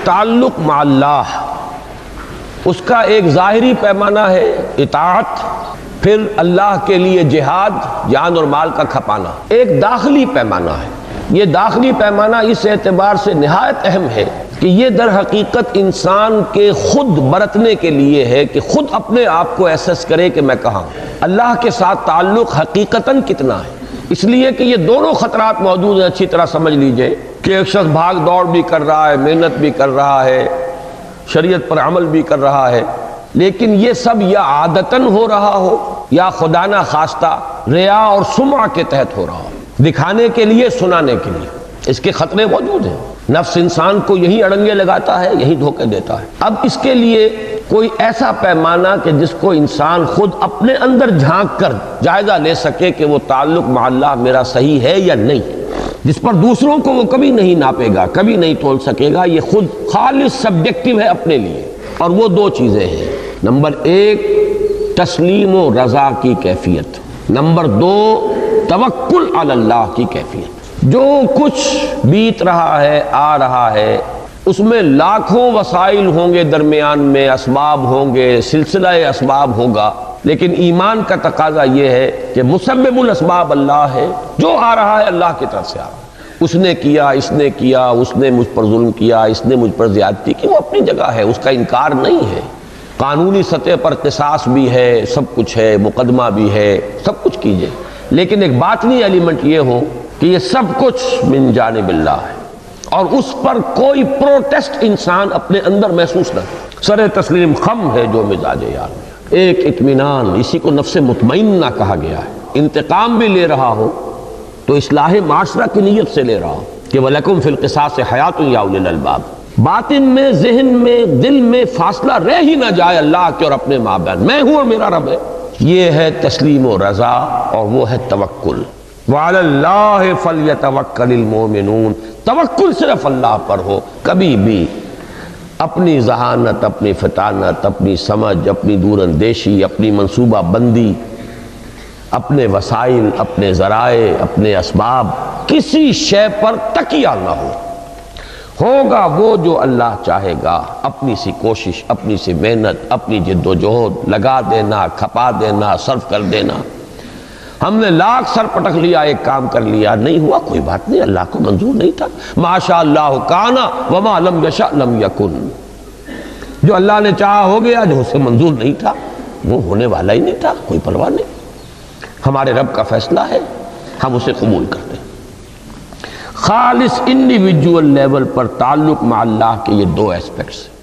تعلق مع اللہ، اس کا ایک ظاہری پیمانہ ہے اطاعت، پھر اللہ کے لیے جہاد، جان اور مال کا کھپانا۔ ایک داخلی پیمانہ ہے، یہ داخلی پیمانہ اس اعتبار سے نہایت اہم ہے کہ یہ در حقیقت انسان کے خود برتنے کے لیے ہے کہ خود اپنے آپ کو ایسس کرے کہ میں کہاں ہوں، اللہ کے ساتھ تعلق حقیقتاً کتنا ہے۔ اس لیے کہ یہ دونوں خطرات موجود ہیں، اچھی طرح سمجھ لیجئے کہ ایک شخص بھاگ دوڑ بھی کر رہا ہے، محنت بھی کر رہا ہے، شریعت پر عمل بھی کر رہا ہے، لیکن یہ سب یا عادتاً ہو رہا ہو یا خدا نہ خواستہ ریا اور سمعہ کے تحت ہو رہا ہو، دکھانے کے لیے، سنانے کے لیے۔ اس کے خطرے موجود ہیں، نفس انسان کو یہی اڑنگے لگاتا ہے، یہی دھوکے دیتا ہے۔ اب اس کے لیے کوئی ایسا پیمانہ کہ جس کو انسان خود اپنے اندر جھانک کر جائزہ لے سکے کہ وہ تعلق مع اللہ میرا صحیح ہے یا نہیں، جس پر دوسروں کو وہ کبھی نہیں ناپے گا، کبھی نہیں تول سکے گا، یہ خود خالص سبجیکٹیو ہے اپنے لیے۔ اور وہ دو چیزیں ہیں، نمبر ایک تسلیم و رضا کی کیفیت، نمبر دو توکل علی اللہ کی کیفیت۔ جو کچھ بیت رہا ہے، آ رہا ہے، اس میں لاکھوں وسائل ہوں گے، درمیان میں اسباب ہوں گے، سلسلہ اسباب ہوگا، لیکن ایمان کا تقاضا یہ ہے کہ مسبب الاسباب اللہ ہے، جو آ رہا ہے اللہ کی طرف سے آ رہا ہے۔ اس نے کیا، اس نے کیا، اس نے مجھ پر ظلم کیا، اس نے مجھ پر زیادتی کی، وہ اپنی جگہ ہے، اس کا انکار نہیں ہے۔ قانونی سطح پر قصاص بھی ہے، سب کچھ ہے، مقدمہ بھی ہے، سب کچھ کیجئے، لیکن ایک باطنی ایلیمنٹ یہ ہو کہ یہ سب کچھ من جانب اللہ ہے، اور اس پر کوئی پروٹیسٹ انسان اپنے اندر محسوس نہ کرے۔ سر تسلیم خم ہے جو مزاج یار میں، ایک اطمینان، اسی کو نفس مطمئنہ کہا گیا ہے۔ انتقام بھی لے رہا ہو تو اصلاح معاشرہ کی نیت سے لے رہا ہو کہ وَلَكُمْ فِي الْقِصَاصِ حَيَاةٌ يَا أُولِي الْأَلْبَابِ۔ باطن میں، ذہن میں، دل میں فاصلہ رہ ہی نہ جائے اللہ کے اور اپنے مابین، میں ہوں اور میرا رب ہے۔ یہ ہے تسلیم و رضا، اور وہ ہے توکل۔ وَعَلَى اللَّهِ فَلْيَتَوَكَّلِ الْمُؤْمِنُونَ۔ توکل صرف اللہ پر ہو، کبھی بھی اپنی ذہانت، اپنی فطانت، اپنی سمجھ، اپنی دور اندیشی، اپنی منصوبہ بندی، اپنے وسائل، اپنے ذرائع، اپنے اسباب، کسی شے پر تکیہ نہ ہو۔ ہوگا وہ جو اللہ چاہے گا، اپنی سی کوشش، اپنی سی محنت، اپنی جد و جہد لگا دینا، کھپا دینا، صرف کر دینا۔ ہم نے لاکھ سر پٹک لیا، ایک کام کر لیا، نہیں ہوا، کوئی بات نہیں، اللہ کو منظور نہیں تھا۔ ما شاء اللہ کان وما لم یشاء لم یکن۔ جو اللہ نے چاہا ہو گیا، جو اسے منظور نہیں تھا وہ ہونے والا ہی نہیں تھا، کوئی پرواہ نہیں۔ ہمارے رب کا فیصلہ ہے، ہم اسے قبول کرتے ہیں۔ خالص انڈیویجول لیول پر تعلق مع اللہ کے یہ دو ایسپیکٹس ہیں۔